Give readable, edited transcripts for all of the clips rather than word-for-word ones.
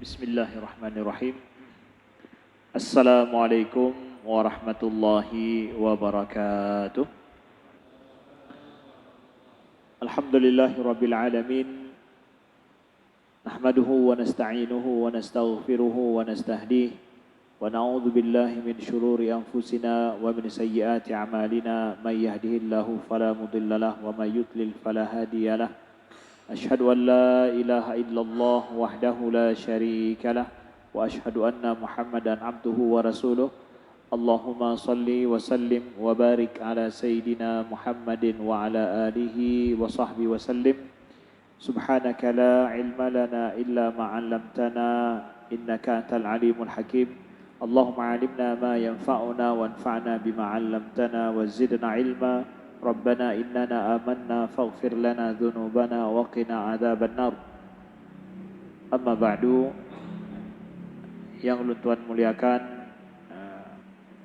Bismillahirrahmanirrahim. Assalamualaikum warahmatullahi wabarakatuh. Alhamdulillahirabbil alamin. Nahmaduhu wa nasta'inuhu wa nastaghfiruhu wa nastahdihi wa na'udzu billahi min shururi anfusina wa min sayyiati a'malina. May yahdihillahu fala mudhillalah wa may yudlil fala hadiyalah. Asyhadu an la ilaha illallah wahdahu la syarika lah wa asyhadu anna Muhammadan abduhu wa rasuluh. Allahumma salli wa sallim wa barik ala sayyidina Muhammadin wa ala alihi wa sahbihi wa sallim. Subhanaka la ilma lana illa ma 'allamtana innaka antal alimul hakim. Allahumma 'allimna ma yanfa'una wanfa'na bima 'allamtana wa zidna ilma. Rabbana innana amanna faghfir lana dhunubana wa qina adzaban nar. Amma ba'du. Yang ulun tuan muliakan,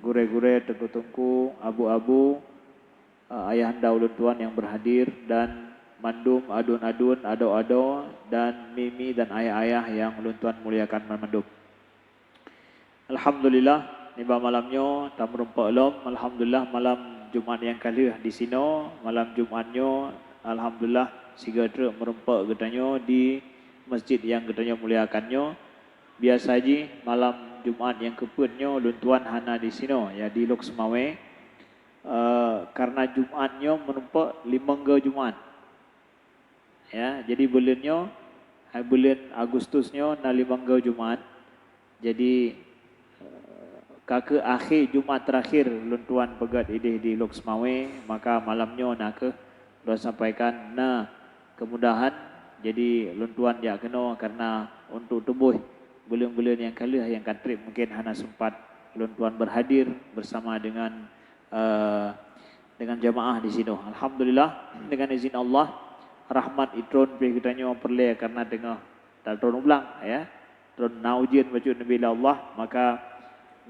gure-gure, tengku-tengku, abu-abu, ayahanda ulun tuan yang berhadir, dan mandum, adun-adun, ado-ado, dan mimi dan ayah-ayah yang ulun tuan muliakan mandum. Alhamdulillah, niba malamnya tamrumpa elom. Alhamdulillah malam Jumaat yang kali di sini, malam Jumaatnya alhamdulillah siga truk merempak katanya di masjid yang katanya muliakannya. Biasa aja malam Jumaat yang keputnya ulun tuan hana di sini ya di Lok Semawe. Karena Jumaatnya merempak 5 Jumaat. Ya, jadi bulannya bulan Agustusnya na 5 Jumaat. Jadi ke akhir Jumaat terakhir ulun tuan pegat idih di Lok Semawe, maka malamnya nak ke dah sampaikan kemudahan. Jadi ulun tuan ya kena karena untuk tubuh bulan-bulan yang kali yang kantrip mungkin hana sempat ulun tuan berhadir bersama dengan jamaah di sini. Alhamdulillah dengan izin Allah rahmat itron pe kitanya perle karena dengar dalton ulang ya. Tron naujin baca Nabi Allah maka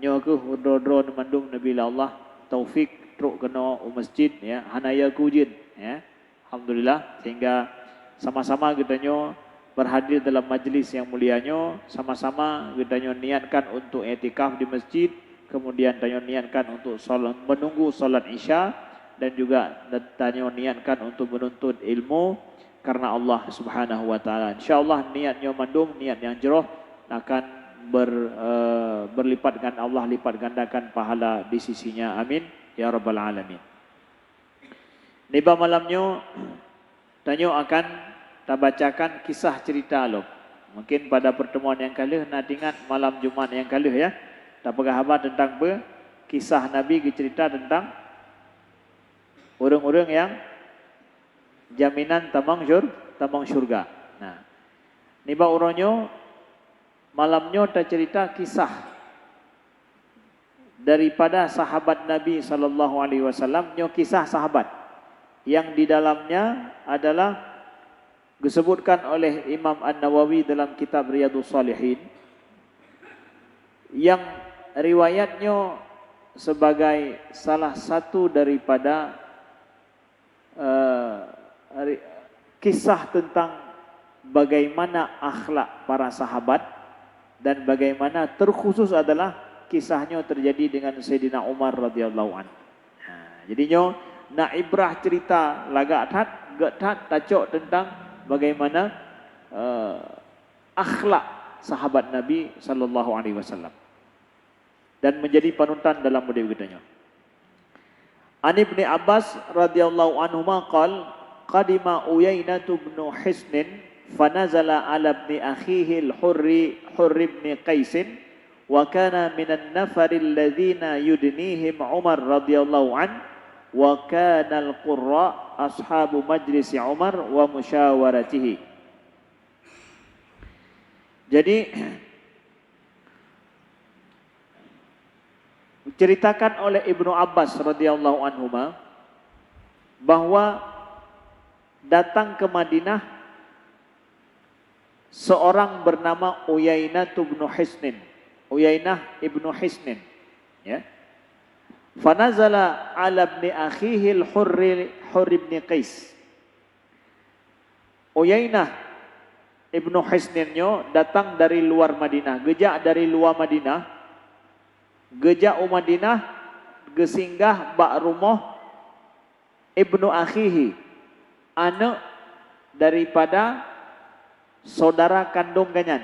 nyoku udro-udro mandung Nabi Allah taufik truk kena masjid ya hanaya kujin ya. Alhamdulillah sehingga sama-sama kita nyo berhadir dalam majlis yang mulianya, sama-sama kita nyo niatkan untuk i'tikaf di masjid, kemudian kita nyo niatkan untuk salat menunggu salat Isya, dan juga kita nyo niatkan untuk menuntut ilmu karena Allah Subhanahu wa taala. Insyaallah niatnya mandung niat yang jeroh akan berlipat ganda, Allah lipat gandakan pahala di sisinya. Amin ya rabbal alamin. Niba malamnya tanyo akan tabacakan kisah cerita lo. Mungkin pada pertemuan yang kali nak ingat malam Jumaat yang kali ya. Tak pegah tentang kisah Nabi cerita tentang orang-orang yang jaminan tamang syurga. Nah, niba orangnya malamnya tak cerita kisah daripada sahabat Nabi sallallahu alaihi wasallam, nyo kisah sahabat yang di dalamnya adalah disebutkan oleh Imam An-Nawawi dalam kitab Riyadhus Shalihin yang riwayatnya sebagai salah satu daripada kisah tentang bagaimana akhlak para sahabat. Dan bagaimana terkhusus adalah kisahnya terjadi dengan Sayyidina Umar radhiyallahu anhu. Jadinya nak ibrah cerita lagak tat tacok tentang bagaimana akhlak sahabat Nabi sallallahu alaihi wasallam dan menjadi panutan dalam hidup kitanya. An Ibnu Abbas radhiyallahu anhu qala qadima Uyainah bin Hisn fanazala ala ibni akhihi al-Hurr ibn Qais wa kana minan nafar alladhina yudnihim Umar radhiyallahu an wa kana al-qurra ashabu majlis Umar wa musyawaratihi. Jadi diceritakan oleh Ibnu Abbas radhiyallahu anhuma bahwa datang ke Madinah seorang bernama Uyainah bin Hisn. Uyainah ibnu Hisn ya. Fanazala ala ibni akhihi al-Hurr ibn Qais. Uyainah Ibnu Hisninyo datang dari luar Madinah, gejak dari luar Madinah, gejak Madinah, gesinggah bak rumah Ibnu Akhihi, anak daripada saudara kandung ganyan.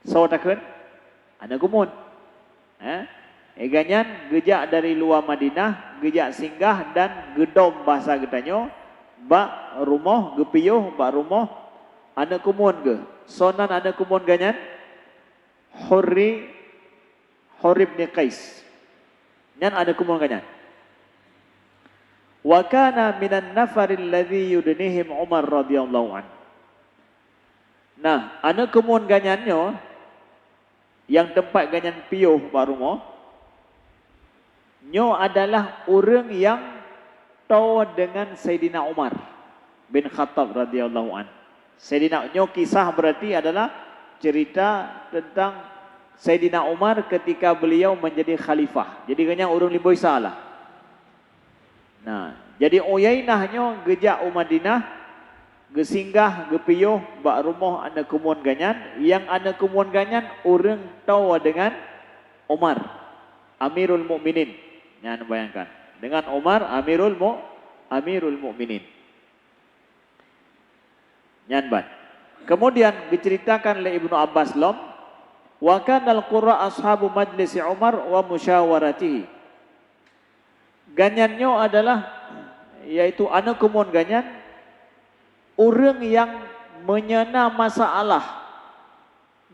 Saudara anak kumun. Ganyan gejak dari luar Madinah, gejak singgah dan gedom bahasa getanyo, bak rumah gepiyuh bak rumah anak kumun ke. Sonan anak kumun ganyan Hurib bin Qais. Nyan anak kumun ganyan. Wa kana minan nafaril ladzi yudnihim Umar radhiyallahu an. Nah, anak kumun ganyannya yang tempat ganyan piuh baru mo nyo adalah orang yang tahu dengan Sayyidina Umar bin Khattab radhiyallahu an. Sayyidina nyo kisah berarti adalah cerita tentang Sayyidina Umar ketika beliau menjadi khalifah. Jadi ganyan orang liboy salah. Nah, jadi Uyainahnya gejak Madinah, gesinggah gepiyuh bak rumah anak kumun ganyan, yang anak kumun ganyan orang tahu dengan Umar Amirul Mukminin. Jangan bayangkan dengan Umar Amirul Mukminin. Nyanbat. Kemudian diceritakan oleh Ibnu Abbas lom, wa kanal qurra ashabu majlis Umar wa musyawaratihi. Ganyannya adalah yaitu anak kumun ganyan orang yang menyena masalah,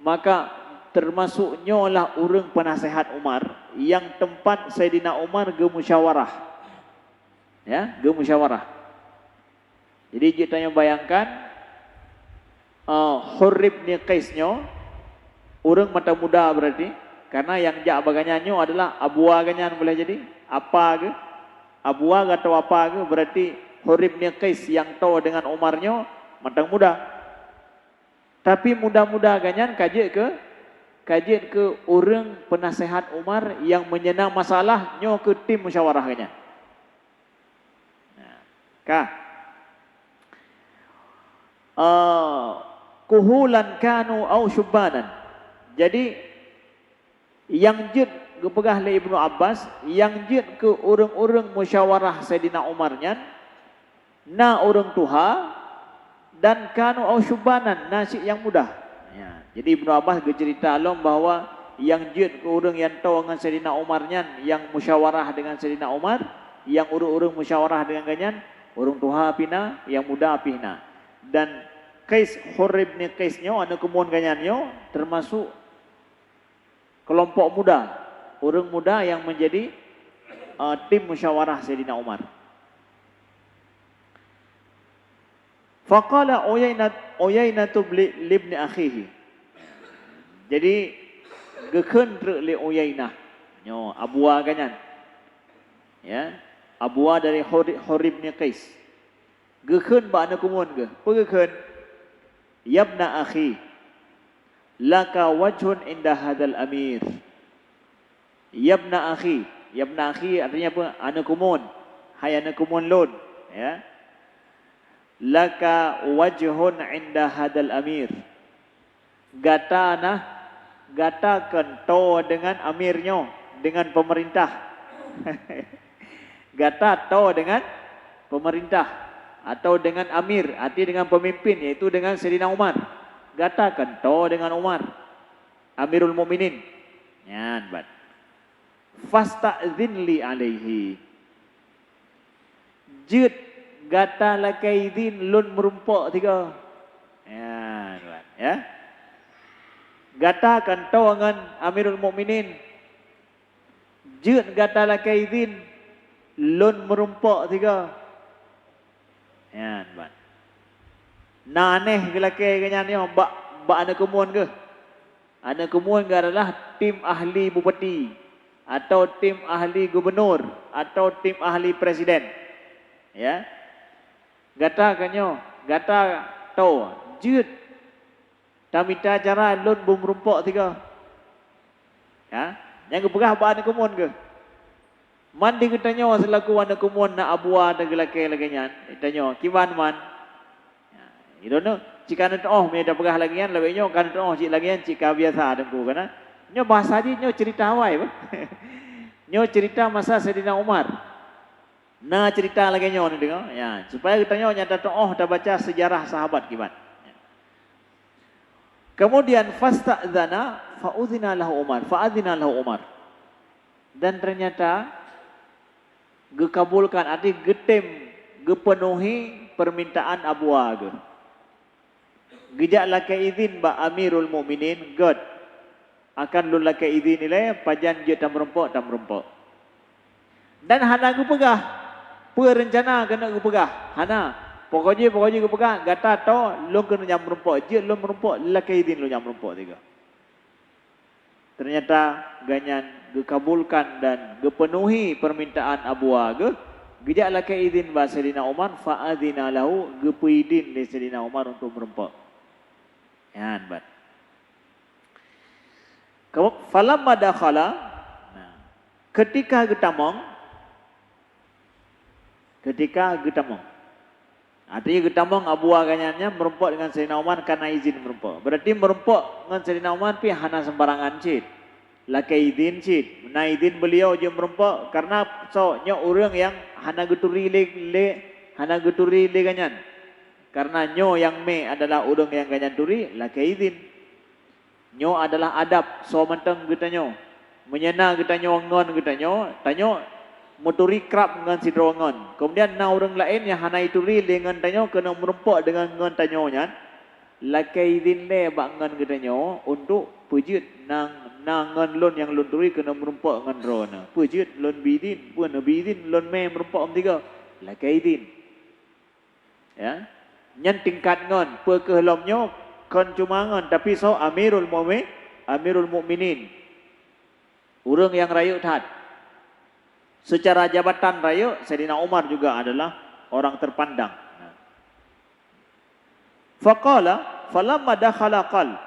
maka termasuknya lah orang penasehat Umar yang tempat Sayyidina Umar ge musyawarah. Ya, ge musyawarah. Jadi kita yang bayangkan Hurib bin Qaisnya orang mata muda berarti, karena yang jak baganyannya adalah abua ganyan boleh jadi apa ke? Abua atau apa ke? Berarti Hurib bin Qais yang tahu dengan Umarnya matang muda. Tapi muda-muda ganyan kaji ke orang penasehat Umar yang menyenang masalah nyo ke tim musyawarah ganyan. Nah, kuhulan kanu au syubanan. Jadi yang jid gepegah oleh Ibnu Abbas, yang jid ke orang-orang musyawarah Sayyidina Umarnya na orang tuha dan kanu au syubanan nasi yang muda. Ya, jadi Ibnu Abbas bercerita alom bahwa yang jid ke orang yang tahu dengan Sayyidina Umarnya, yang musyawarah dengan Sayyidina Umar, yang orang-orang musyawarah dengan ganyan, orang tuha pina, yang muda pina. Dan Qais Hurib bin Qaisnya anak kumun ganyannya termasuk kelompok muda, orang muda yang menjadi tim musyawarah Sayyidina Umar. Faqala Uyainah libni akhihi. Jadi gekeun le Uyainah nyo abua ganyan. Ya, abua dari Hurib bin Qais. Gekeun ba anak kumun ge. Pegekeun yabna akhi laka wajhun inda hadal amir. Yabna akhi artinya apa? Anak kumun, hai anak kumun lon, ya. Laka wajhun inda hadal amir. Gata kento dengan amirnya, dengan pemerintah. Gata to dengan pemerintah atau dengan amir, arti dengan pemimpin, yaitu dengan Sayyidina Umar. Gata kento dengan Umar Amirul Mukminin. Yan bat. Fasta'zin li alaihi. Jid gata lakaidin lun merumpak tiga. Ya, ya. Gata kento dengan Amirul Mukminin. Jid gata lakaidin lun merumpak tiga. Ya, bat. Naneh ke laki ganyan ni bak anak kumun ke? Anak kumun ke adalah tim ahli bupati atau tim ahli gubernur atau tim ahli presiden. Ya. Gata kanyo, gata to, jut. Tamita cara lun bum rumpok tiga. Ya. Yang kepegah bak anak kumun ke? Mandi ketanyo selaku anak kumun na abua ada gelake lagi nyan. Itanyo, kiman man? You don't know. Jika nanti me dah pegah lagi kan lebih nyo kan cik lagi kan jika biasa dengku kan. Nyo bahasa dia nyo cerita awai ba. Nyo cerita masa Sayyidina Umar. Nah cerita lagi nyo ni dengar ya supaya kita nyo nyata dah baca sejarah sahabat kibat. Kemudian fasta'dzana fa'udzina lahu Umar. Dan ternyata gekabulkan arti getem gepenuhi permintaan Abu Aga. Gejak lakai izin ba Amirul Mukminin God akan lu lakai izin nilai pajan je tam rempok. Dan hana gu pegah. Perencana kena gu pegah. Hana pokoknya gu pegah gata to lu kena nyam rempok je lu merempok lakai izin lu nyam rempok tiga. Ternyata ganyan gekabulkan dan gepenuhi permintaan Abu Aga. Gejak lakai izin ba Sayyidina Umar fa'adzina lahu gepeidin li Sayyidina Umar untuk merempok. Ya, bat. Falamma dakhala ketika getamong artinya getamong Abu Aganya merempok dengan Sayyidina Umar karena izin merempok. Berarti merempok dengan Sayyidina Umar pi hana sembarangan cid. Lakai izin cid. Mena izin beliau je merempok karena nya orang yang hana geturi le ganyan. Karena nyo yang me adalah orang yang ganyan turi lakai izin. Nyo adalah adab so menteng kita nyo. Menyena kita nyo ngon kita nyo, tanyo muturi krap dengan sidro ngon. Kemudian na orang lain yang hana ituri dengan tanyo kena merempok dengan ngon tanyo nya. Lakai izin le bak ngon kita nyo untuk pujut nang ngon lon yang lon turi kena merempok ngan rona. Pujut lon bidin, pun bidin lon me merempok om tiga. Lakai izin. Ya. Nyan tingkat ngon pe kehlomnyo kon cuma ngon tapi so Amirul Mukminin. Urang yang rayu tat. Secara jabatan rayu Sayyidina Umar juga adalah orang terpandang. Faqala falamma dakhala qal.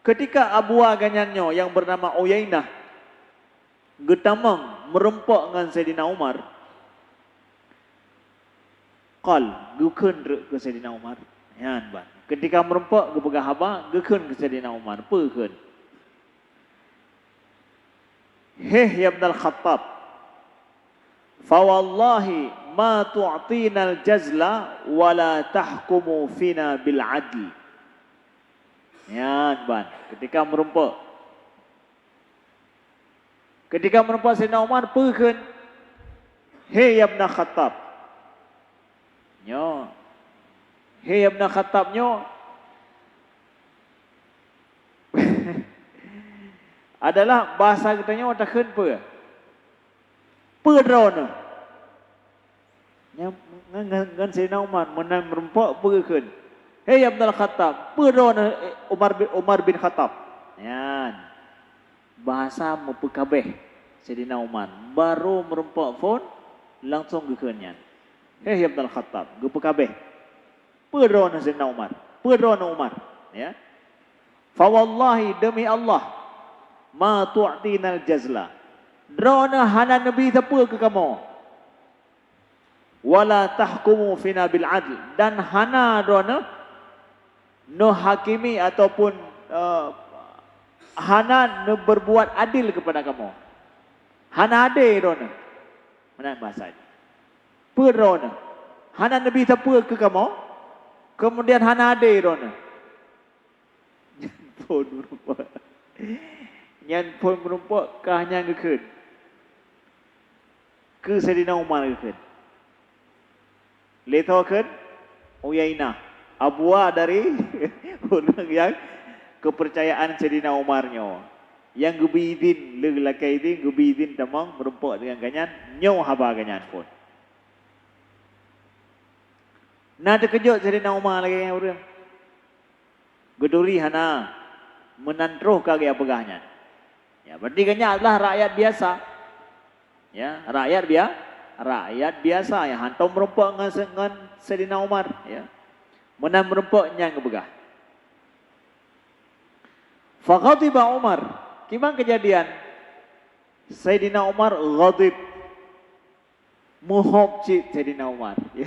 Ketika Abu Aganyanyo yang bernama Uyainah getamang merempok dengan Sayyidina Umar. Qal gukeun ke Sayyidina Umar. Yan ban. Ketika merempok ge pegah haba gukeun ke Sayyidina Umar. Peukeun. Ya Ibn al-Khattab. Fa wallahi ma tu'tina al-jazla wa la tahkumu fina bil adl. Yan ban. Ketika merempok Sayyidina Umar peukeun. Ya Ibn al-Khattab. Nyo. Ibn Khattab nyo adalah bahasa kita nyo takkan pe. Pedron. Nya ngan Sayyidina Umar menang merempok peukeun. Ibn Khattab, pedron Umar bin Khattab. Yan. Bahasa mepekabeh Sayyidina Umar baru merempok pun langsung gekeun nyan. Ibn Khattab, gupu kabeh. Pedron Sayyidina Umar. Ya. Fa wallahi demi Allah, ma tu'tinal jazla. Drona hana nabi siapa ke kamu? Wala tahkumu fina bil adl. Dan hana drona no hakimi ataupun hana no berbuat adil kepada kamu. Hana ade drona. Mana bahasa ini? Pedron. Hana nabi siapa ke kamu? Kemudian hana ade rona. Nyan pun merempok kahnya gekeun. Ke Sayyidina Umar gekeun. Letokeun Uyainah. Abwa dari orang yang kepercayaan Sayyidina Umarnyo. Yang gebidin lelakai ini gebidin tamang merempok dengan ganyan nyo haba ganyan pun. Nah terkejut Sayyidina Umar lagi yang orang. Geduri hana menantruh kagak pegahnya. Ya berarti kanya adalah rakyat biasa. Ya, rakyat biasa yang hantam merempok dengan Sayyidina Umar, ya. Menang merempoknya yang kebegah. Fa ghadiba Umar. Gimana kejadian? Sayyidina Umar ghadib. Muhab cik Sayyidina Umar. Ya.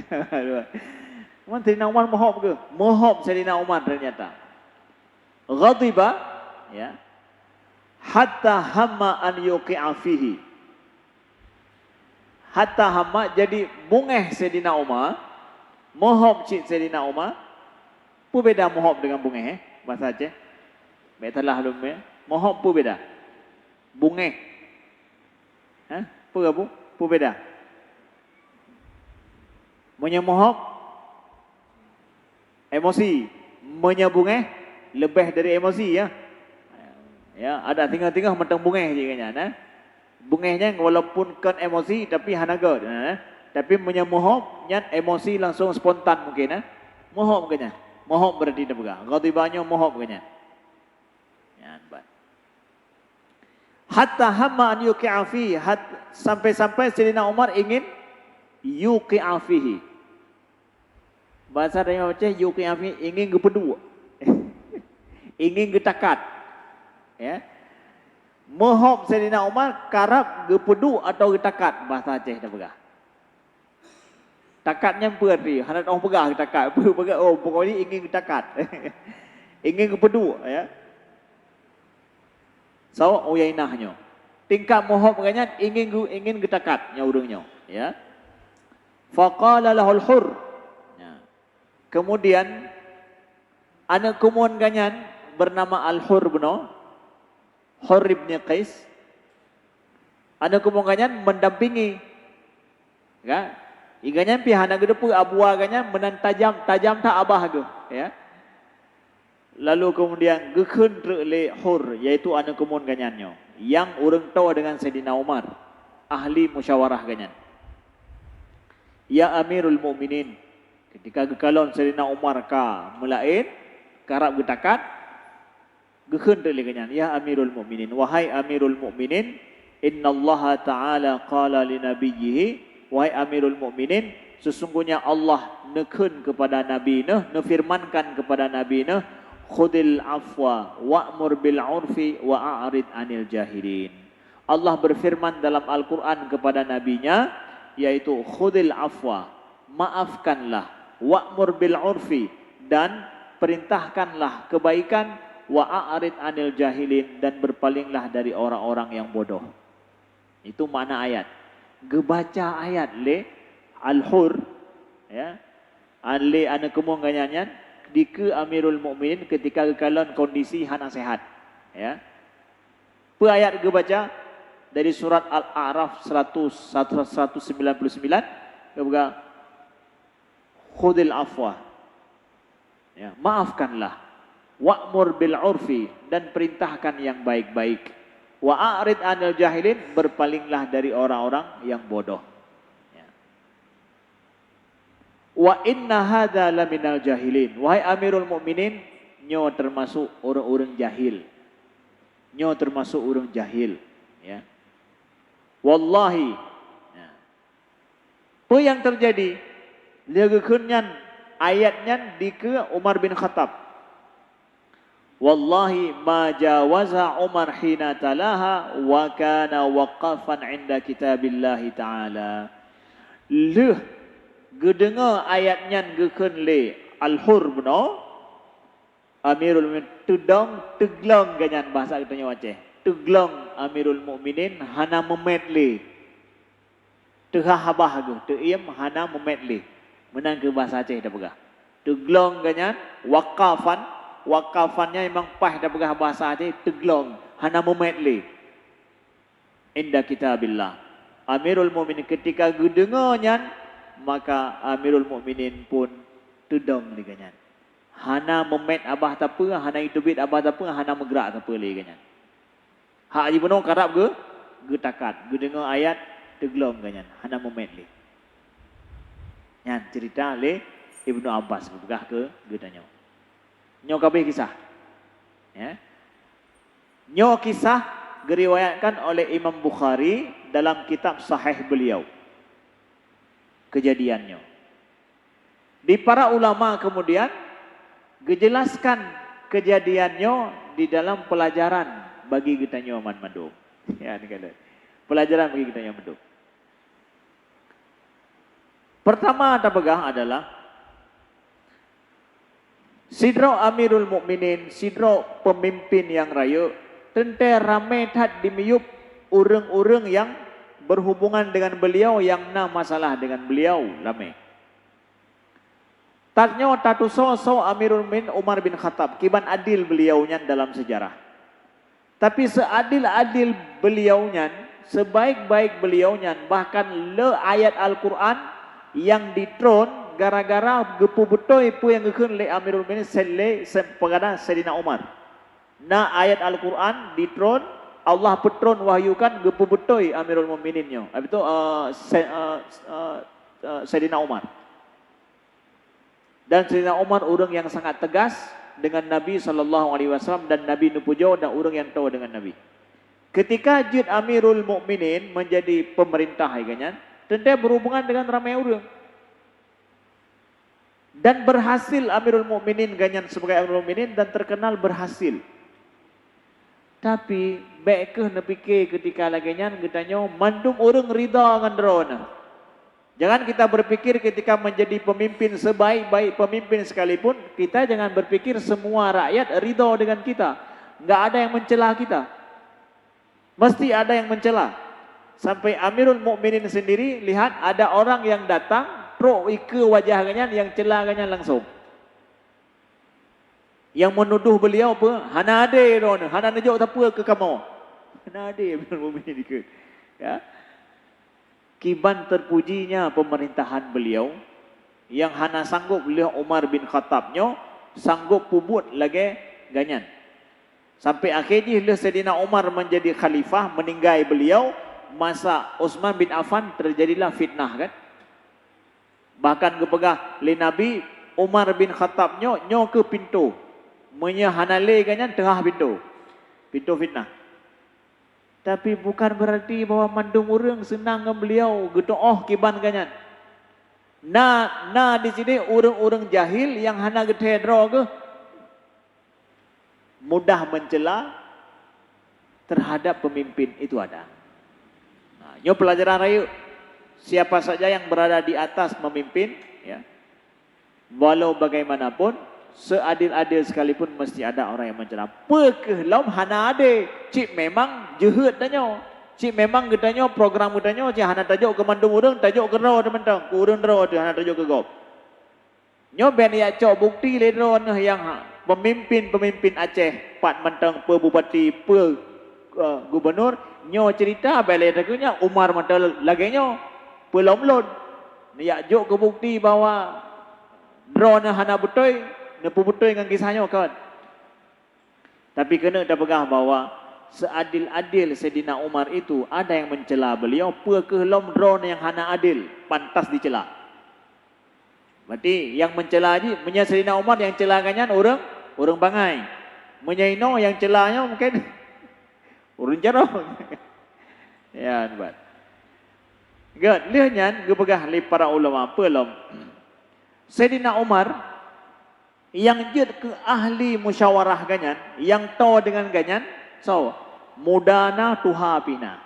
Man Sayyidina Umar mohon ke? Mohon Sayyidina Umar ternyata. Ghadiba ya. Hatta hamma an yuqi'a fihi. Hatta hamma jadi bungeh Sayyidina Umar. Mohon cik Sayyidina Umar. Apa beda mohon dengan bungeh bahasa Aceh? Betalah belum ya. Mohon apa beda? Bungeh. Ha? Apa beda? Menyemohok emosi, menyebungeh lebih dari emosi ya. Ya, ada tinggal-tinggal mentang bungeh je kanya, nah. Bungehnya walaupun kan emosi tapi hanaga, nah. Tapi menyemohok nyat emosi langsung spontan mungkin, nah. Mohok kanya. Mohok berarti dah pegang. Ghadibanya mohok kanya. Ya, baik. Hatta hamma an yuqi'a fihi, sampai-sampai Sayyidina Umar ingin yuqi'a fihi. Bahasa dia macam yuqi'a fihi ingin gepedu. Ingin getakat. Ya. Mohon Sayyidina Umar karap gepedu atau getakat bahasa Aceh dah pegang. Takatnya berarti hendak orang pegang getakat. Pegang oh pokoknya ingin getakat. Ingin gepedu ya. So uyainahnya. Tingkat mohon peganya ingin getakatnya urangnya ya. Faqala lahul hur. Ya. Kemudian anak kumuan ganyan bernama Al-Hur beno. Hur ibn Qais. Anak kumuan ganyan mendampingi. Ya. Iganya pihak anak gedepu abua ganyan menantajam tajam tak abah ge ya. Lalu kemudian gekun le Hur yaitu anak kumuan ganyannya yang urang tahu dengan Sayyidina Umar ahli musyawarah ganyan. Ya Amirul Mukminin, ketika gekalon Sayyidina Umar ka mulain karap getakat gekun le ganyan. Ya Amirul Mukminin, wahai Amirul Mukminin, innallaha ta'ala qala li nabiyhi, wahai Amirul Mukminin, sesungguhnya Allah nekun kepada nabi firmankan kepada nabi khudil afwa wa'mur bil urfi wa'arid anil jahilin. Allah berfirman dalam Al-Quran kepada nabinya, yaitu khudil afwa, maafkanlah, wa'mur bil urfi, dan perintahkanlah kebaikan, wa'arid anil jahilin, dan berpalinglah dari orang-orang yang bodoh. Itu makna ayat. Gebaca ayat le Al-Hur ya. Le ana kemung ganyanyan dike Amirul Mukminin ketika kekalon kondisi hana sehat ya. Pe ayat ge baca dari surat Al-A'raf 199 kemudian khudil afwa ya, maafkanlah, wa'mur bil urfi, dan perintahkan yang baik-baik, wa'arid anil jahilin, berpalinglah dari orang-orang yang bodoh. Wa inna hadza laminal jahilin. Wahai Amirul Mukminin, nyo termasuk orang-orang jahil. Nyo termasuk orang jahil, ya. Wallahi. Ya. Apa yang terjadi? Legekunyan ayatnya di ke Umar bin Khattab. Wallahi ma jawaza Umar hina talaha wa kana waqafan 'inda kitabillahi ta'ala. Gedengar ayatnya gekun le Al-Hur beno Amirul Mukminin teglong ganyan bahasa kita nyawa Aceh. Teglong Amirul Mukminin hana memedle. Tehahabah ge teiem hana memedle. Menang ke bahasa Aceh dah pegah. Teglong ganyan wakafannya memang pah dah pegah bahasa Aceh teglong hana memedle. Inda kitabillah. Amirul Mukminin ketika gedengarnya maka Amirul Mukminin pun tudong ni ganyan. Hana memet abah tapa, hana itubit abah tapa, hana megrak tapa le ganyan. Hak ji beno karap ge getakat, ge dengar ayat teglong ganyan, hana memet le. Nyan cerita le Ibnu Abbas begah ke ge tanya. Nyo kabeh kisah. Ya. Nyo kisah diriwayatkan oleh Imam Bukhari dalam kitab sahih beliau. Kejadiannya. Di para ulama kemudian dijelaskan kejadiannya di dalam pelajaran bagi kita nyoman manduk. Ya, ini kan. Pelajaran bagi kita nyoman manduk. Pertama tabagah adalah Sidro Amirul Mukminin, sidro pemimpin yang raya, tentu ramai tat dimiyup urang-urang yang berhubungan dengan beliau yang na masalah dengan beliau ramai. Tatnya tatu so Amirul Mukminin Umar bin Khattab, kiban adil beliaunya dalam sejarah. Tapi seadil-adil beliaunya, sebaik-baik beliaunya, bahkan le ayat Al-Quran yang ditron gara-gara gepu betoi pu yang gekun le Amirul Mukminin sepagada Sayyidina Umar. Na ayat Al-Quran ditron, Allah petron wahyukan gepu betoi Amirul Mukmininnya. Habis itu Sayyidina Umar. Dan Sayyidina Umar orang yang sangat tegas dengan Nabi SAW dan Nabi Nupujo dan orang yang tahu dengan Nabi. Ketika Jid Amirul Mukminin menjadi pemerintah, tentu berhubungan dengan ramai orang. Dan berhasil Amirul Mukminin ganyan sebagai Amirul Mukminin dan terkenal berhasil. Tapi baik ke nepike ketika laginya katanya mandum orang rida dengan drone. Jangan kita berpikir ketika menjadi pemimpin sebaik-baik pemimpin sekalipun, kita jangan berpikir semua rakyat ridha dengan kita. Enggak ada yang mencela kita. Mesti ada yang mencela. Sampai Amirul Mukminin sendiri lihat ada orang yang datang, pro ke wajahnya yang celahnya langsung. Yang menuduh beliau apa? Hana ade don, hana najok apa ke kamu? Hana ade Amirul Mukminin ke. Ya. Kiban terpujinya pemerintahan beliau yang hana sanggup beliau Umar bin Khattabnya sanggup pubut lagi ganyan. Sampai akhirnya Sayyidina Umar menjadi khalifah, meninggal beliau, masa Utsman bin Affan terjadilah fitnah kan. Bahkan kepegah le Nabi Umar bin Khattabnya nyo ke pintu. Menya hanale ganyan tengah pintu. Pintu fitnah. Tapi bukan berarti bahwa mandung orang senang dengan beliau gitu kiban ganyan. Na di sini orang-orang jahil yang hana getedro ke mudah mencela terhadap pemimpin itu ada. Nah, nyo pelajaran rayu siapa saja yang berada di atas memimpin ya. Walau bagaimanapun seadil-adil sekalipun mesti ada orang yang mencela. Pekehlam hana ade. Cik memang jehet danyo. Cik memang gedanyo program gedanyo cik hana tajuk ke mandung urang, tajuk ke raw teman-teman. Ku urang raw tu hana tajuk ke gop. Nyo ben ya cok bukti le ron yang pemimpin Aceh, pat mentang pe bupati, pe gubernur, nyo cerita balik dagunya Umar mental lagenya pe lomlon. Ya jok ke bukti bahwa drone hana betul. Nepu betul dengan kisahnya kawan. Tapi kena dah pegang bahawa seadil-adil Sayyidina Umar itu ada yang mencela beliau. Pekehlam drone yang hana adil, pantas dicela. Berarti yang mencela je, punya Sayyidina Umar yang celakannya orang bangai. Menyaino yang celanya mungkin orang jarang. Ya, buat. Gak, lihatnya, gue pegah li para ulama, pelom. Sayyidina Umar yang jid ke ahli musyawarah ganyan, yang tahu dengan ganyan, so mudana tuhapina.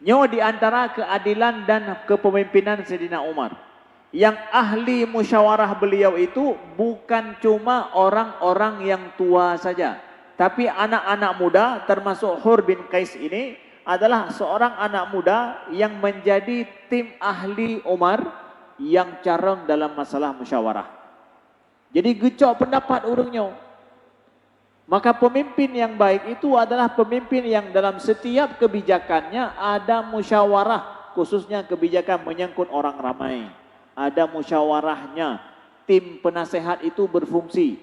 Nyo di antara keadilan dan kepemimpinan Sayyidina Umar. Yang ahli musyawarah beliau itu bukan cuma orang-orang yang tua saja, tapi anak-anak muda termasuk Hur bin Qais ini adalah seorang anak muda yang menjadi tim ahli Umar yang carang dalam masalah musyawarah. Jadi gecok pendapat orangnya. Maka pemimpin yang baik itu adalah pemimpin yang dalam setiap kebijakannya ada musyawarah. Khususnya kebijakan menyangkut orang ramai. Ada musyawarahnya. Tim penasehat itu berfungsi.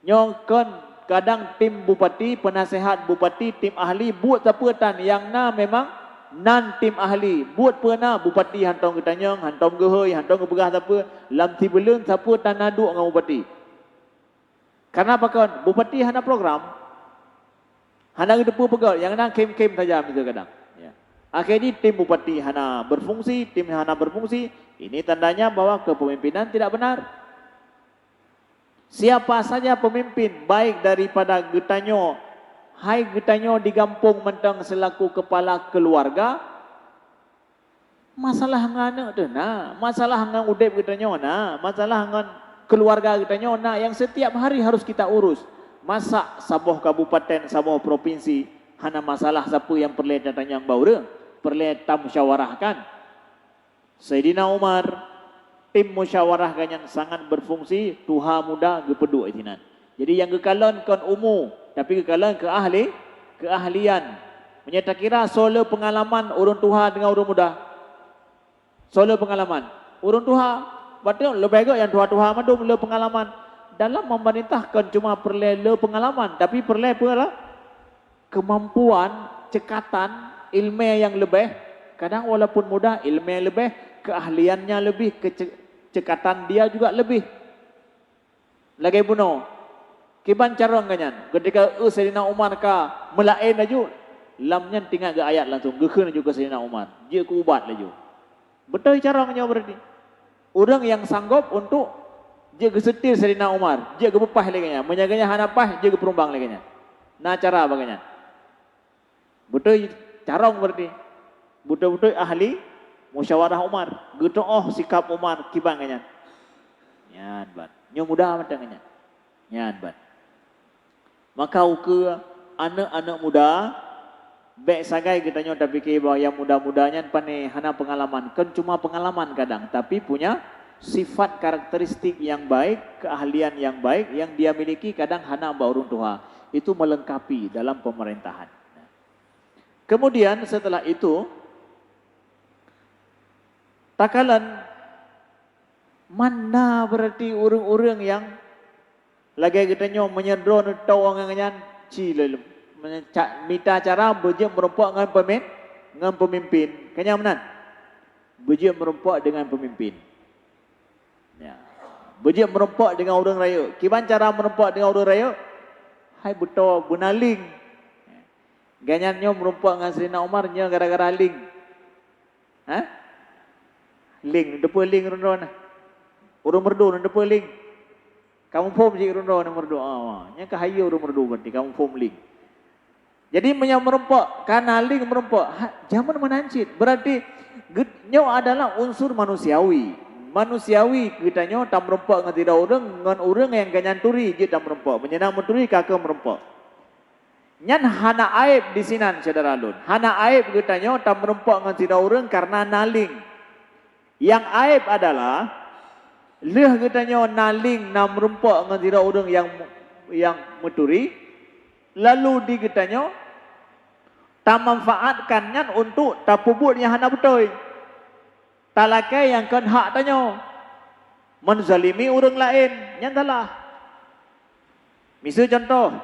Nyongkon kadang tim bupati, penasehat bupati, tim ahli buat tapuatan yang memang nan tim ahli buat pernah bupati hantong ke Tanyong, hantong ke Hoi, hantong ke Begah apa lam tibelun siapa tanah duk dengan bupati. Karena apa kawan? Bupati hana program. Hana depu pegal yang nak kem-kem saja itu kadang. Ya. Akhirnya tim bupati hana berfungsi, tim hana berfungsi. Ini tandanya bahwa kepemimpinan tidak benar. Siapa saja pemimpin baik daripada Getanyo, hai getanyo di kampung mentang selaku kepala keluarga, masalah ngana tu nah, masalah ngan udep getanyo nah, masalah ngan keluarga kita nyo nah yang setiap hari harus kita urus. Masa sabuh kabupaten, sabuh provinsi hana masalah siapa yang perlu datang yang bau perlu tam musyawarahkan. Sayyidina Umar tim musyawarah yang sangat berfungsi tuha muda gepedu itinan. Jadi yang kekalon kon umum tapi kekalon keahlian. Menyata kira soal pengalaman urun tuha dengan urun muda. Soal pengalaman urun tuha betul lebih baik yang tuha-tuha madu le pengalaman. Dalam memerintahkan cuma perlu pengalaman tapi perlu pula kemampuan cekatan ilmu yang lebih. Kadang walaupun muda ilmu yang lebih, keahliannya lebih, kecekatan dia juga lebih. Lagi bunuh. Kiban carong kanyan. Ketika Sayyidina Umar ka melain laju, lamnya tinggal ke ayat langsung. Gekun juga Sayyidina Umar. Dia ku ubat laju. Betul carongnya berarti. Orang yang sanggup untuk dia kesetir Sayyidina Umar. Dia kebepah lagi nya. Menyaganya hanapah, dia keperumbang lagi nya. Nah cara bagaimana? Betul carong berarti. Betul-betul ahli musyawarah Umar. Gitu sikap Umar kibang kanya. Nyan bat. Nyo muda macam kanya. Nyan bat. Maka ke anak-anak muda baik sagai kita nyo tapi ke bahwa yang muda-mudanya pane hana pengalaman. Kan cuma pengalaman kadang tapi punya sifat karakteristik yang baik, keahlian yang baik yang dia miliki kadang hana baurun tuha. Itu melengkapi dalam pemerintahan. Kemudian setelah itu takalan mana berarti urang-urang yang lagi kita nyo menyedron tau orang ngan cilem minta cara berjaya merompak dengan pemimpin. Kanya menan. Berjaya merompak dengan pemimpin. Ya. Berjaya merompak dengan orang raya. Kiban cara merompak dengan orang raya? Hai betul bunaling. Ganyannya merompak dengan Sayyidina Umar nya gara-gara ling. Hah? Ling, depa ling ron-ron. Urang merdu depa ling. Kamu form je ron-ron merdu. Nya kahaya urang merdu berarti kamu form ling. Jadi merompak karena ling merompak. Zaman menancit. Berarti nyo adalah unsur manusiawi. Manusiawi kita nyo tak merompak dengan tidak orang yang ganyan turi je tak merompak. Menyenang menturi kakak merompak. Nyan hana aib di sinan saudara lun. Hana aib kita nyo tak merompak dengan tidak orang karena naling. Yang aib adalah leh kita nyo naling na merompak dengan tidak orang yang menturi. Lalu di kita nyo tak manfaatkannya untuk tak pubut yang hana betul. Tak lakai yang kan hak tanyo. Menzalimi orang lain. Yang salah. Misal contoh.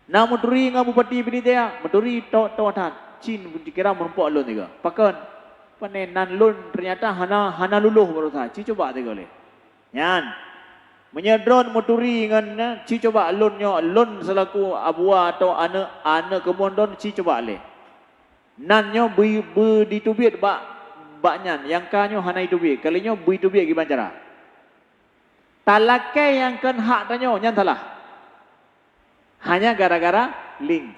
Na menturi dengan bupati Biditaya. Menturi tawatan. Cin dikira merompak lun juga. Pakan. Panenan lun ternyata hana luluh baru sah. Ci coba tiga oleh. Yan. Menyedron menturi dengan ci coba lunnya. Lun selaku abua atau anak kemondon ci coba oleh. Nannya ditubit baknyan. Yang kanyo hana itubit. Kalinya itubit gimana cara? Talakai yang kan hak tanyo. Yang salah. Hanya gara-gara link.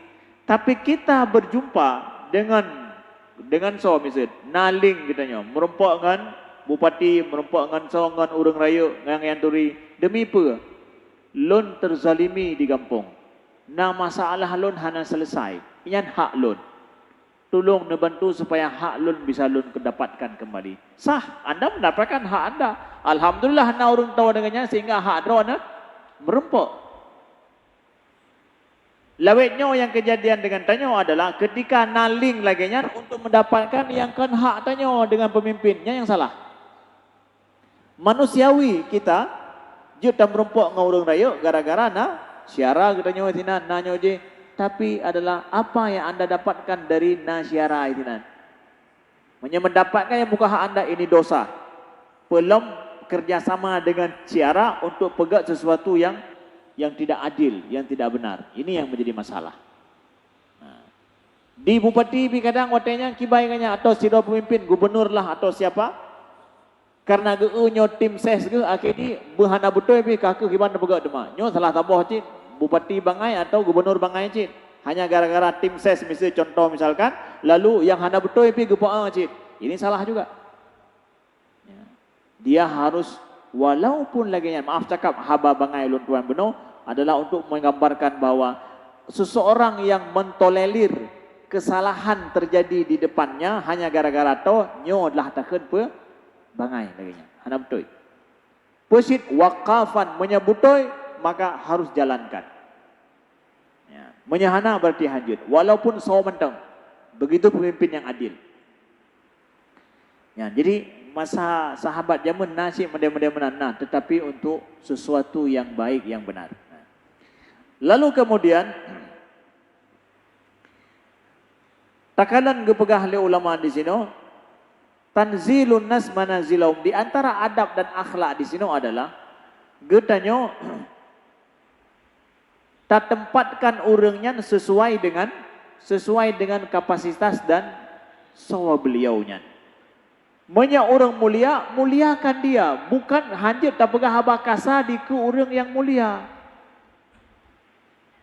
Tapi kita berjumpa dengan so misal naling kita nyo merompak dengan bupati, merompak dengan so dengan orang raya yang turi demi apa? Lun terzalimi di kampung. Na masalah lun hana selesai. Yan hak lun. Tolong membantu supaya hak lun bisa lun kedapatkan kembali. Sah, anda mendapatkan hak anda. Alhamdulillah anda orang tahu dengannya sehingga hak anda merompak. Lawetnya yang kejadian dengan tanyo adalah ketika naling laginya untuk mendapatkan yang kan hak tanyo dengan pemimpinnya yang salah. Manusiawi kita juta merompak dengan orang raya gara-gara na syara kita nyo itinan nanyo je. Tapi adalah apa yang anda dapatkan dari na syara itinan. Mendapatkan yang bukan hak anda ini dosa. Belum kerjasama dengan syara untuk pegang sesuatu yang tidak adil, yang tidak benar. Ini yang menjadi masalah. Di bupati kadang watenya kibayanya atau siro pemimpin gubernur lah atau siapa? Karena geunya tim ses ge akhirnya behana betul bi kaku kiban pegak dema. Nyo salah taboh cit bupati bangai atau gubernur bangai cit. Hanya gara-gara tim ses misalkan lalu yang hana betul bi gepoang cit. Ini salah juga. Dia harus walaupun lagi maaf cakap haba bangai lun tuan beno adalah untuk menggambarkan bahwa seseorang yang mentolerir kesalahan terjadi di depannya hanya gara-gara to nyo adalah takkan pe bangai lagi hana betul pesit waqafan menyebutoi maka harus jalankan ya. Menyahana berarti hanjut walaupun saw mentang begitu pemimpin yang adil ya, jadi masa sahabat zaman nasib mendem-mendem menanah tetapi untuk sesuatu yang baik yang benar. Lalu kemudian takalan gepegah oleh ulama di sini tanzilun nas manazilahum di antara adab dan akhlak di sini adalah getanyo tak tempatkan orangnya sesuai dengan kapasitas dan sawa beliaunya. Banyak orang mulia, muliakan dia. Bukan hanya tak pegah habakasa di ke orang yang mulia.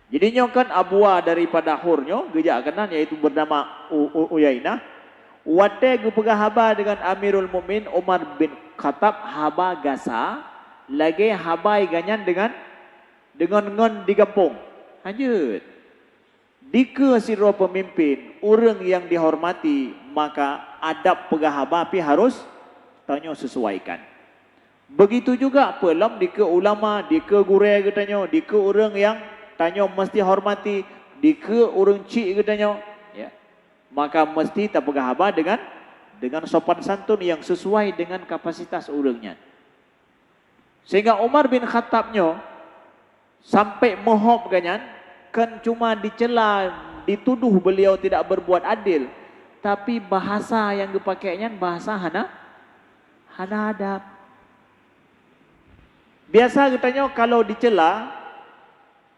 Jadi kan abua daripada hurnya, gejak kanan yaitu bernama Uyainah. Wate pegah haba dengan Amirul Mukminin Umar bin Khattab haba gasa. Lagi habai ganyan dengan ngon di kampung. Lanjut. Dika siro pemimpin, orang yang dihormati, maka adab pegahaba api harus tanya sesuaikan. Begitu juga pelam dika ulama, dika gure katanya, dika orang yang tanya mesti hormati, dika orang cik katanya, ya. Maka mesti tak pegahaba dengan sopan santun yang sesuai dengan kapasitas orangnya. Sehingga Umar bin Khattabnya sampai mohop ganyan, kan cuma dicela, dituduh beliau tidak berbuat adil. Tapi bahasa yang dipakainya bahasa hana adab. Biasa katanya kalau dicela,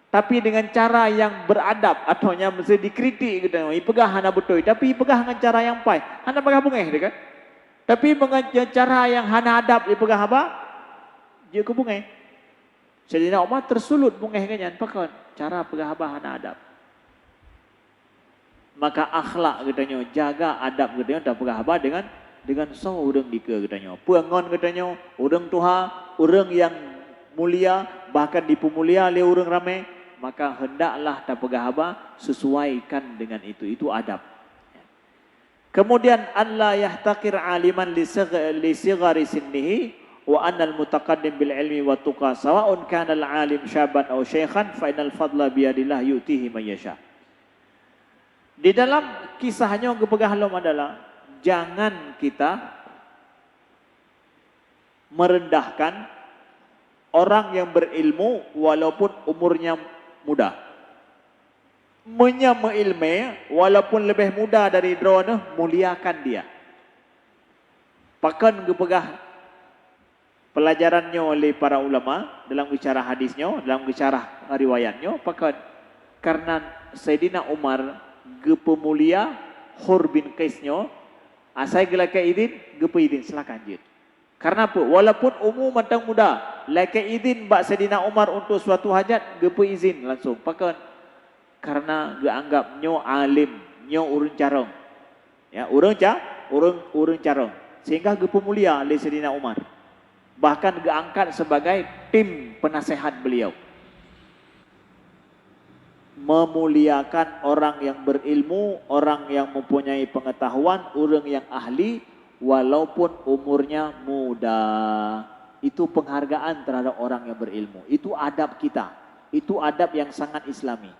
tapi dengan cara yang beradab, atau yang mesti dikritik katanya, ipegah hana betul, tapi ipegah dengan cara yang pai, hana pegah bungeh kan? Tapi dengan cara yang hana adab, ipegah apa? Dia ke bungeh. Sayyidina Umar tersulut bungeh kanyan, pakon cara pegahaba hana adab. Maka akhlak katanya, jaga adab katanya tak pegahaba dengan seorang dika katanya. Puangon katanya, orang tuha, orang yang mulia, bahkan dipemulia oleh orang ramai, maka hendaklah tak pegahaba sesuaikan dengan itu. Itu adab. Kemudian Allah yahtaqir aliman li sighari sinnihi wa annal mutaqaddim bil ilmi wa tuqa sawa'un kana al alim syaban aw syaikhan fa innal fadla bi yadillah yu'tihi man yasha. Di dalam kisahnya gepegah lom adalah jangan kita merendahkan orang yang berilmu walaupun umurnya muda. Menyama ilmu walaupun lebih muda dari drone muliakan dia. Pakan gepegah pelajarannya oleh para ulama dalam bicara hadisnya, dalam bicara riwayatnya, karena Sayyidina Umar gepemulia Hur bin Qaisnya, asai gelaka idin gepe idin silakan jid. Karena apa? Walaupun umur matang muda, laka idin bak Sayyidina Umar untuk suatu hajat gepe izin langsung. Karena geanggap nyo alim, nyo urun carong. Ya, urun carong. Sehingga gepemulia oleh Sayyidina Umar. Bahkan diangkat sebagai tim penasehat beliau. Memuliakan orang yang berilmu, orang yang mempunyai pengetahuan, orang yang ahli, walaupun umurnya muda. Itu penghargaan terhadap orang yang berilmu. Itu adab kita. Itu adab yang sangat islami.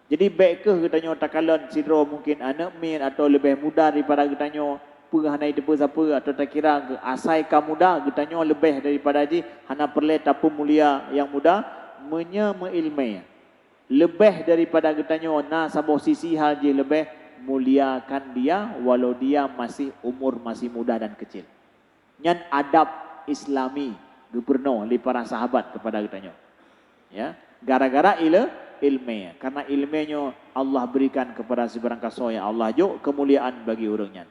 Jadi baik ke katanya takalan sidro mungkin anak min atau lebih muda daripada katanya hana depa siapa atau tak kira asai ka muda getanyo lebih daripada ji hana perle tapu mulia yang muda menyama ilmu lebih daripada getanyo na sabo sisi hal je lebih muliakan dia walau dia masih umur masih muda dan kecil. Nyan adab islami gubernur li para sahabat kepada getanyo. Ya, gara-gara ilmu karena ilmunya Allah berikan kepada sebarang kasoya Allah jo kemuliaan bagi orangnya.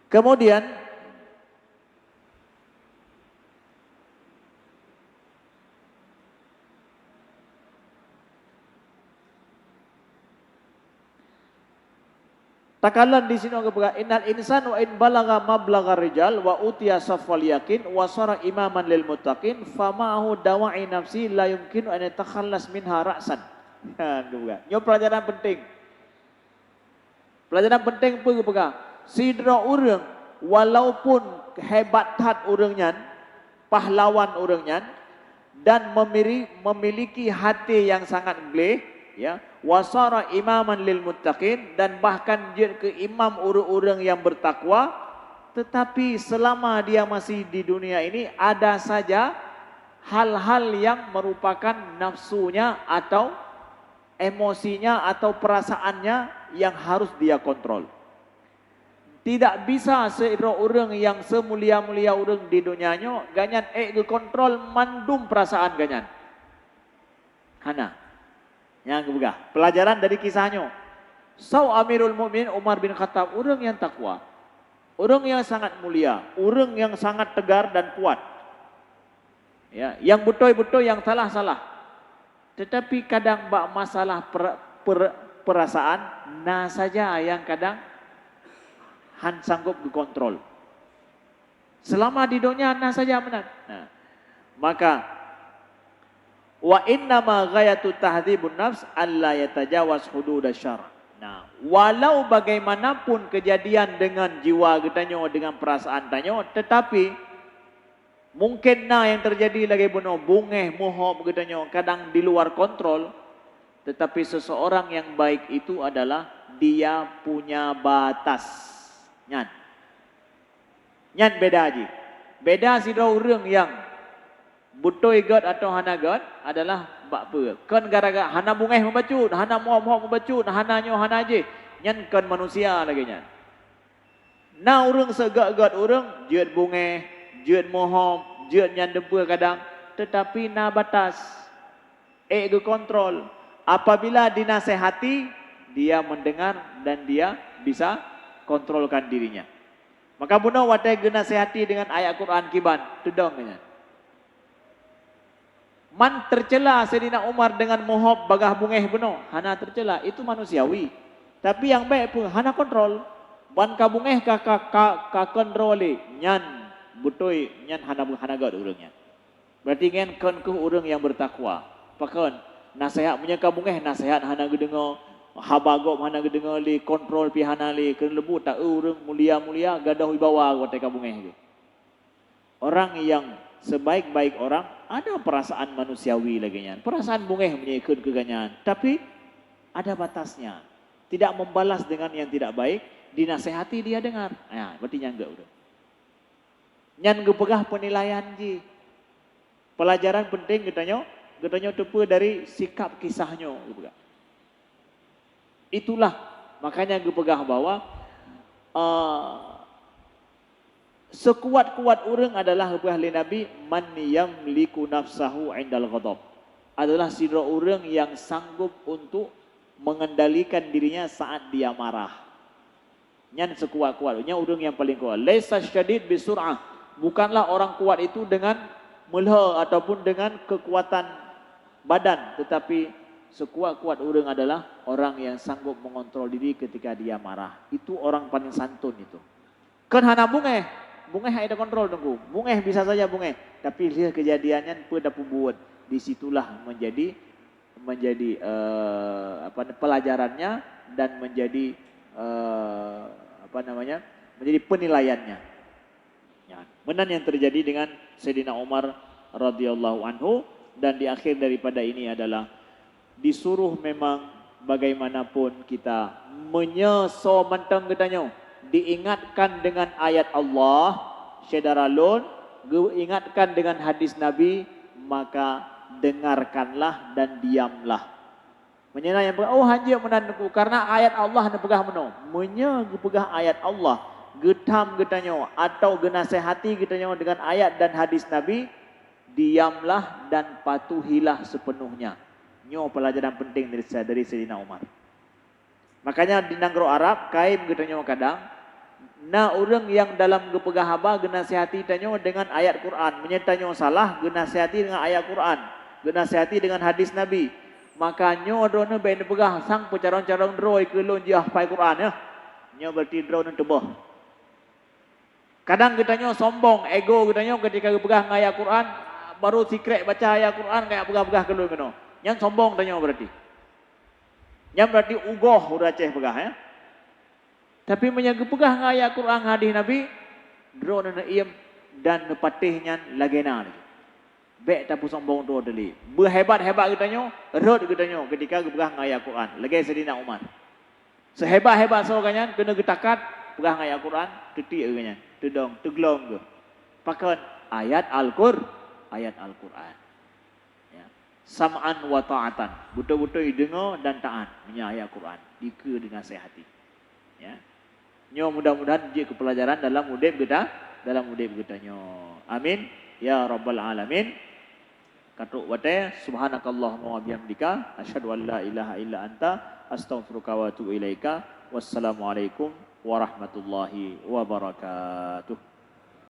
Kemudian Takalan di sini orang innal insan wa in balagha mablagha rijal wa utiya safwal yakin wa sara imaman lil muttaqin fama'ahu dawa'i nafsi la yumkinu an yatakhallas minha ra'san. Kan juga. Nyo pelajaran penting. Pelajaran penting apa? Sidra urang walaupun hebat tat urangnya, pahlawan urangnya dan memiliki hati yang sangat geleh, ya, wasara imaman lil muttaqin dan bahkan dia ke imam orang-orang yang bertakwa, tetapi selama dia masih di dunia ini ada saja hal-hal yang merupakan nafsunya atau emosinya atau perasaannya yang harus dia kontrol. Tidak bisa seorang yang semulia-mulia orang di dunianya ganyan kontrol mandum perasaan ganyan. Hana. Yang kebegah. Pelajaran dari kisahnya. Amirul Mukminin Umar bin Khattab, orang yang takwa. Orang yang sangat mulia, orang yang sangat tegar dan kuat. Ya, yang betul-betul yang salah-salah. Tetapi kadang bak masalah perasaan nah saja yang kadang han sanggup dikontrol. Selama di dunia nah saja menang. Nah, maka wa inna ma ghayatu tahdhibun nafs alla yatajawaz hudud syar. Nah, walau bagaimanapun kejadian dengan jiwa kita dengan perasaan tanya, tetapi mungkin yang terjadi lagi bunuh bungeh mohon kita kadang di luar kontrol, tetapi seseorang yang baik itu adalah dia punya batas. Nyan beda aja. Beda si orang yang butuh god atau hana god adalah bakpe. Kan gara-gara hana bungeh membacut, hana mohon membacut, hana nyo hana aje. Nyan kan manusia lagi nyan. Nah orang segak-god orang jeut bungeh, jeut mohon, jeut nyan depa kadang, tetapi na batas. Ego kontrol. Apabila dinasehati, dia mendengar dan dia bisa kontrolkan dirinya. Maka bunuh watai guna sehati dengan ayat Quran kiban. Tudongnya. Man tercela Sayyidina Umar dengan mohon bagah bungeh bunuh. Hana tercela. Itu manusiawi. Tapi yang baik pun hana kontrol. Ban ka bungeh ka kontroli. Nyan butoi. Nyan hana gad urangnya. Berarti ngan kan ke urang yang bertakwa. Pakan nasihat punya ka bungeh. Nasihat hana gedengar. Habagop hana gedengar li kontrol pihana li kena lebu tak urang mulia-mulia gadah wibawa watai kabungeh. Orang yang sebaik-baik orang ada perasaan manusiawi lagi nya. Perasaan bungeh menyikut keganyan, tapi ada batasnya. Tidak membalas dengan yang tidak baik, dinasehati dia dengar. Nah, berarti nyangga udah. Nyan gepegah penilaian ji. Pelajaran penting getanya tepu dari sikap kisahnya gepegah. Itulah makanya gue pegah bahwa sekuat-kuat orang adalah ahli Nabi man yamliku nafsahu indal ghadab. Adalah sidra orang yang sanggup untuk mengendalikan dirinya saat dia marah. Nyan sekuat-kuatnya orang yang paling kuat. Laisa syadid bisur'ah. Bukanlah orang kuat itu dengan mulha ataupun dengan kekuatan badan, tetapi sekuat-kuat orang adalah orang yang sanggup mengontrol diri ketika dia marah. Itu orang paling santun itu. Kan hana bungeh ada kontrol tunggu. Bungeh bisa saja bungeh, tapi lihat kejadiannya pada buat. Disitulah menjadi pelajarannya dan menjadi menjadi penilaiannya. Ya, benar yang terjadi dengan Sayyidina Umar radhiyallahu anhu, dan di akhir daripada ini adalah disuruh memang bagaimanapun kita menyeso mentang katanya diingatkan dengan ayat Allah syedaralun, diingatkan dengan hadis Nabi, maka dengarkanlah dan diamlah. Menyena yang oh hanya menanku karena ayat Allah nak pegah meno. Pegah ayat Allah, getam katanya atau genasehati katanya dengan ayat dan hadis Nabi, diamlah dan patuhilah sepenuhnya. Nyo pelajaran penting dari Sayyidina Umar. Makanya di negara Arab kaim kita nyo kadang na orang yang dalam gepegah haba genasihati tanyo dengan ayat Quran, menyetanyo salah genasihati dengan ayat Quran, genasihati dengan hadis Nabi. Maka nyo drone ben pegah sang pecaron-caron droi ke lon jah pai Quran ya. Nyo berarti draw nan tebah. Kadang kita nyo sombong, ego kita nyo ketika pegang ayat Quran, baru secret baca ayat Quran kayak pegah-pegah keluar kena. Yang sombong tanya berarti. Yang berarti ugoh udah ceh pegah ya. Tapi menjaga pegah ayat Quran hadis Nabi, draw nan iem dan nepatihnya lagena lagi. Bek tapu sombong tu dali. Berhebat-hebat kita nyo, rod kita nyo ketika pegang ayat Quran. Lagi Sayyidina Umar. Sehebat-hebat seorangnya kena getakat pegang ayat Quran, tetik agaknya, tedong, teglong ke. Pakai ayat Al-Quran. Ya. Sam'an wa ta'atan. Betul-betul dengar dan taat menyai ayat Quran. Dika dengan sehati. Ya. Nyo mudah-mudahan dia kepelajaran dalam udip kita, nyo. Amin. Ya Rabbal Alamin. Katuk wate subhanakallahumma wa bihamdika asyhadu an la ilaha illa anta astaghfiruka wa atubu ilaika. Wassalamualaikum warahmatullahi wabarakatuh.